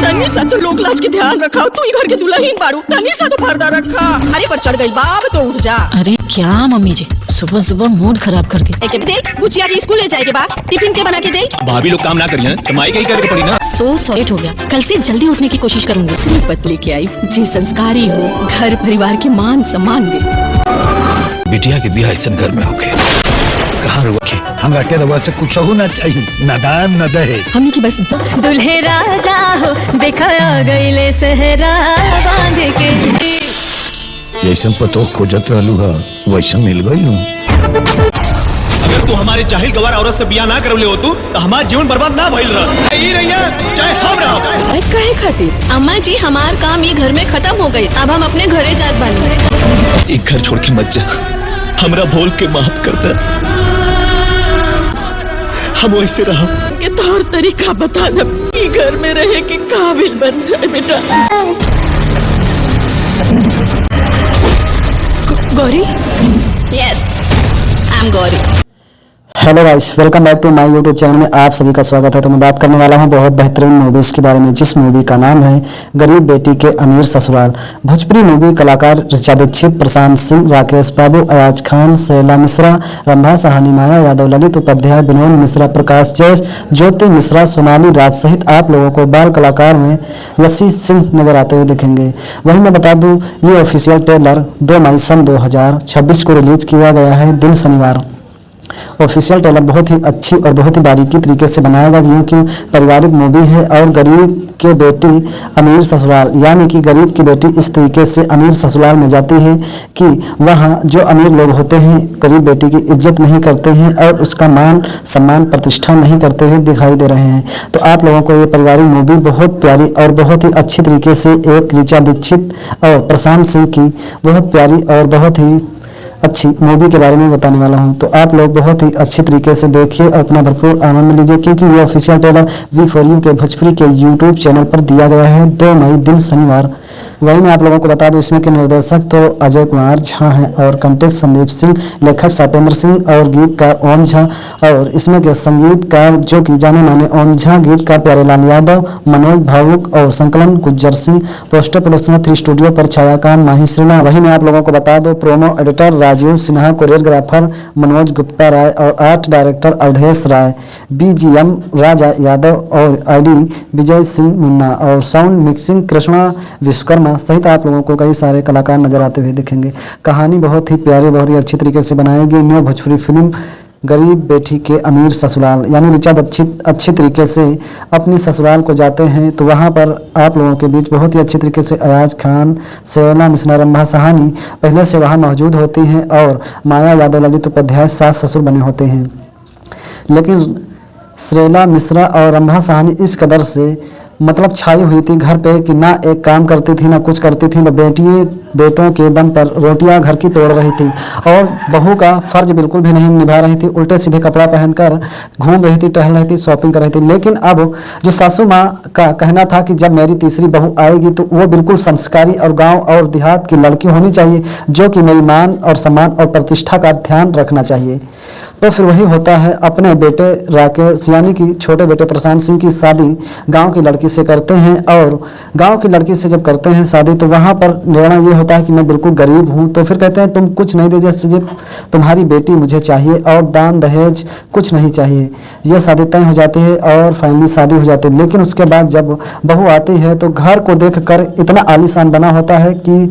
तनी सा तो लोग लाज के ध्यान रखा, तू ही घर के दुल्हन बाड़ू, तनी सा तो पर्दा रखा। अरे पर चढ़ गई बाब तो उठ जा। अरे क्या मम्मी जी, सुबह सुबह मूड खराब कर दी। बुचिया के स्कूल ले जाए के बाद टिफिन के बना के दे। भाभी लोग काम ना करिए तो माई कहीं करके पड़ी ना। सो सॉरी हो गया, कल से जल्दी उठने की कोशिश करूंगी। सिर्फ पतली के आई जी संस्कारी हो, घर परिवार के मान सम्मान दे। बिटिया के ब्याह ऐसा घर में होके कहाँ रुके? हमरा के रवा से कुछ हो ना चाहिए, न दान न दहेज। हमने की बस दुल्हे राजा हो, देखा गईले सहरा बांध के। जैसन पतो खोजत रहलू है वैसन मिल गई हूँ। अगर तू हमारे जाहिल गवार औरत से बियाह ना करले हो तू तो हमारा जीवन बर्बाद ना भइल रहा। चाहे हम रहो। कहे खातिर अम्मा जी, हमार काम ये घर में खत्म हो गई, अब हम अपने घरे जात बानी। एक घर छोड़ के मत जा, हमरा बोल के माफ कर दे। हम वैसे रहो के तौर तरीका बता दे, ई घर में रहे के काबिल बन जाए बेटा। Gauri? Yes, I am Gauri. Hello guys, welcome back to my YouTube channel में आप सभी का स्वागत है। तो मैं बात करने वाला हूं बहुत बेहतरीन मूवीज के बारे में, जिस मूवी का नाम है गरीब बेटी के अमीर ससुराल। भोजपुरी मूवी कलाकार ऋचा दीक्षित, प्रशांत सिंह, राकेश बाबू, अयाज खान, शैला मिश्रा, रंभा सहानी, माया यादव, ललित उपाध्याय, विनोद मिश्रा, प्रकाश जैस, ज्योति मिश्रा, सोनाली राज सहित आप लोगों को बाल कलाकार में यशी सिंह नजर आते हुए दिखेंगे। वहीं मैं बता दूं, ये ऑफिशियल ट्रेलर 2 मई सन 2026 को रिलीज किया गया है, दिन शनिवार। ऑफिशियल ट्रेलर बहुत ही अच्छी और बहुत ही बारीकी तरीके से बनाया गया, क्योंकि पारिवारिक मूवी है और गरीब के बेटी अमीर ससुराल, यानी कि गरीब की बेटी इस तरीके से अमीर ससुराल में जाती है कि वहाँ जो अमीर लोग होते हैं गरीब बेटी की इज्जत नहीं करते हैं और उसका मान सम्मान प्रतिष्ठा नहीं करते हुए दिखाई दे रहे हैं। तो आप लोगों को ये पारिवारिक मूवी बहुत प्यारी और बहुत ही अच्छी तरीके से एक ऋचा दीक्षित और प्रशांत सिंह की बहुत प्यारी और बहुत ही अच्छी मूवी के बारे में बताने वाला हूं। तो आप लोग बहुत ही अच्छी तरीके से देखिए और अपना भरपूर आनंद लीजिए, क्योंकि ये ऑफिशियल ट्रेलर V4U के भोजपुरी के यूट्यूब चैनल पर दिया गया है 2 मई दिन शनिवार। वही मैं आप लोगों को बता दूं, इसमें के निर्देशक तो अजय कुमार झा हैं और कंटेक्ट संदीप सिंह, लेखक सत्येंद्र सिंह और गीतकार ओम झा, और इसमें के संगीतकार जो कि जाने माने ओम झा, गीतकार प्यारेलाल यादव, मनोज भावुक और संकलन Gujjar Singh, poster production 3 studio पर छायाकांत माही श्रीना। वही मैं आप लोगों को बता दूं, promo editor Rajeev Sinha, choreographer Manoj Gupta Rai और art director Awadhesh Rai, BGM Raja Yadav और ID विजय सिंह मुन्ना और साउंड मिक्सिंग कृष्णा विश्वकर्मा सहित आप लोगों को कई सारे कलाकार नजर आते हुए दिखेंगे। कहानी बहुत ही प्यारी, बहुत ही अच्छी तरीके से बनाई गई। न्यू भोजपुरी फिल्म गरीब बेटी के अमीर ससुराल, यानी ऋचा दीक्षित अच्छी तरीके से अपनी ससुराल को जाते हैं, तो वहाँ पर आप लोगों के बीच बहुत ही अच्छी तरीके से अयाज खान, शैला मिश्रा, रंभा सहानी पहले से वहाँ मौजूद होती हैं और माया यादव, ललित उपाध्याय सास ससुर बने होते हैं। लेकिन शैला मिश्रा और रंभा सहानी इस कदर से मतलब छाई हुई थी घर पे कि ना एक काम करती थी ना कुछ करती थी, बेटों के दम पर रोटियां घर की तोड़ रही थी और बहू का फर्ज बिल्कुल भी नहीं निभा रही थी। उल्टे सीधे कपड़ा पहनकर घूम रही थी, टहल रही थी, शॉपिंग कर रही थी। लेकिन अब जो सासू माँ का कहना था कि जब मेरी तीसरी बहू आएगी तो वो बिल्कुल संस्कारी और गाँव और देहात की लड़की होनी चाहिए, जो कि मेरी मान और सम्मान और प्रतिष्ठा का ध्यान रखना चाहिए। तो फिर वही होता है, अपने बेटे राकेश यानी कि छोटे बेटे प्रशांत सिंह की शादी गांव की लड़की से करते हैं और गांव की लड़की से जब करते हैं शादी तो वहां पर निर्णय ये होता है कि मैं बिल्कुल गरीब हूं। तो फिर कहते हैं तुम कुछ नहीं दे, जैसे तुम्हारी बेटी मुझे चाहिए और दान दहेज कुछ नहीं चाहिए। यह शादी तय हो जाती है और फाइनली शादी हो जाती है। लेकिन उसके बाद जब बहू आती है तो घर को देखकर इतना आलीशान बना होता है कि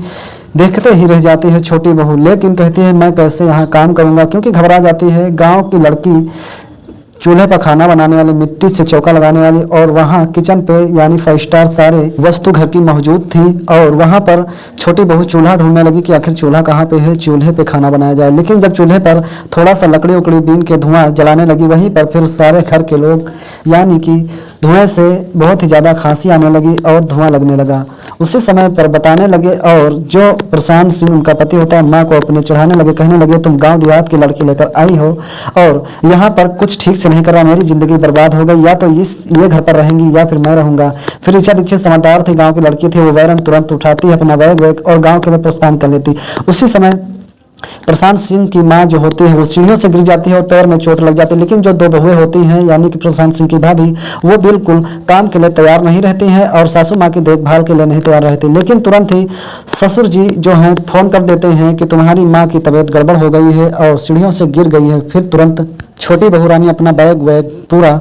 देखते ही रह जाती है छोटी बहू। लेकिन कहती है मैं कैसे यहाँ काम करूँगा, क्योंकि घबरा जाती है। गांव की लड़की चूल्हे पर खाना बनाने वाली, मिट्टी से चौका लगाने वाली, और वहाँ किचन पे यानी 5 स्टार सारे वस्तु घर की मौजूद थी और वहाँ पर छोटी बहू चूल्हा ढूंढने लगी कि आखिर चूल्हा कहाँ पे है, चूल्हे पे खाना बनाया जाए। लेकिन जब चूल्हे पर थोड़ा सा लकड़ी उकड़ी बीन के धुआं जलाने लगी, वहीं पर फिर सारे घर के लोग यानी कि धुएं से बहुत ही ज़्यादा खांसी आने लगी और धुआं लगने लगा। उसी समय पर बताने लगे और जो प्रशांत सिंह उनका पति होता है माँ को अपने चढ़ाने लगे, कहने लगे तुम गांव देहात की लड़की लेकर आई हो और यहाँ पर कुछ ठीक से नहीं कर रहा, मेरी जिंदगी बर्बाद हो गई, या तो ये घर पर रहेंगी या फिर मैं रहूंगा। फिर ऋचा दीक्षित समझदार थी, गाँव की लड़की थी, वो वैरन तुरंत उठाती है अपना बैग और गाँव के लिए प्रस्थान कर लेती। उसी समय प्रशांत सिंह की मां जो होती है वो सीढ़ियों से गिर जाती है और पैर में चोट लग जाती है। लेकिन जो दो बहुएं होती हैं यानी कि प्रशांत सिंह की भाभी, वो बिल्कुल काम के लिए तैयार नहीं रहती हैं और सासू माँ की देखभाल के लिए नहीं तैयार रहती। लेकिन तुरंत ही ससुर जी जो हैं फोन कर देते हैं कि तुम्हारी माँ की तबीयत गड़बड़ हो गई है और सीढ़ियों से गिर गई है। फिर तुरंत छोटी बहू रानी अपना बैग वैग पूरा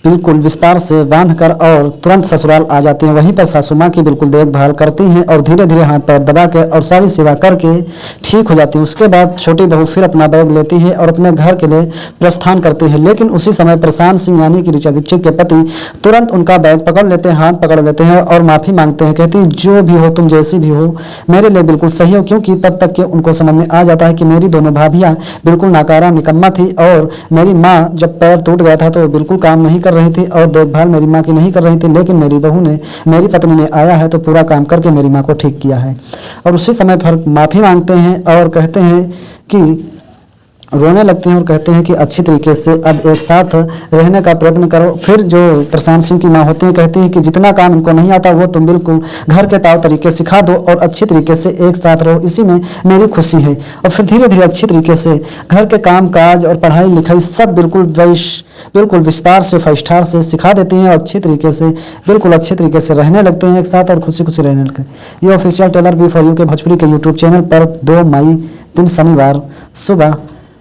बिल्कुल विस्तार से बांधकर और तुरंत ससुराल आ जाती हैं। वहीं पर सासू माँ की बिल्कुल देखभाल करती हैं और धीरे धीरे हाथ पैर दबा के और सारी सेवा करके ठीक हो जाती हैं। उसके बाद छोटी बहू फिर अपना बैग लेती है और अपने घर के लिए प्रस्थान करती है। लेकिन उसी समय प्रशांत सिंह यानी कि ऋचा दीक्षित के पति तुरंत उनका बैग पकड़ लेते हैं, हाथ पकड़ लेते हैं और माफ़ी मांगते हैं। कहती है जो भी हो, तुम जैसी भी हो, मेरे लिए बिल्कुल सही हो। क्योंकि तब तक के उनको समझ में आ जाता है कि मेरी दोनों भाभियाँ बिल्कुल नाकारा निकम्मा थी और मेरी माँ जब पैर टूट गया था तो वो बिल्कुल काम नहीं कर रही थी और देखभाल मेरी माँ की नहीं कर रही थी। लेकिन मेरी बहू ने, मेरी पत्नी ने आया है तो पूरा काम करके मेरी माँ को ठीक किया है। और उसी समय पर माफ़ी मांगते हैं और कहते हैं कि रोने लगते हैं और कहते हैं कि अच्छी तरीके से अब एक साथ रहने का प्रयत्न करो। फिर जो प्रशांत सिंह की माँ होती है कहती है कि जितना काम इनको नहीं आता वो तुम बिल्कुल घर के ताव तरीके सिखा दो और अच्छी तरीके से एक साथ रहो, इसी में मेरी खुशी है। और फिर धीरे धीरे अच्छी तरीके से घर के काम काज और पढ़ाई लिखाई सब बिल्कुल विस्तार से फैष्ठार से सिखा देती हैं और अच्छी तरीके से बिल्कुल अच्छे तरीके से रहने लगते हैं एक साथ और खुशी खुशी रहने लगते हैं। ये official trailer we for you के भोजपुरी के यूट्यूब चैनल पर 2 मई दिन शनिवार सुबह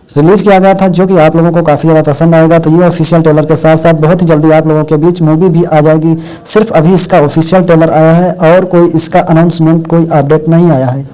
रिलीज किया गया था, जो कि आप लोगों को काफ़ी ज़्यादा पसंद आएगा। तो ये ऑफिशियल ट्रेलर के साथ साथ बहुत ही जल्दी आप लोगों के बीच मूवी भी आ जाएगी। सिर्फ अभी इसका ऑफिशियल ट्रेलर आया है और कोई इसका अनाउंसमेंट, कोई अपडेट नहीं आया है।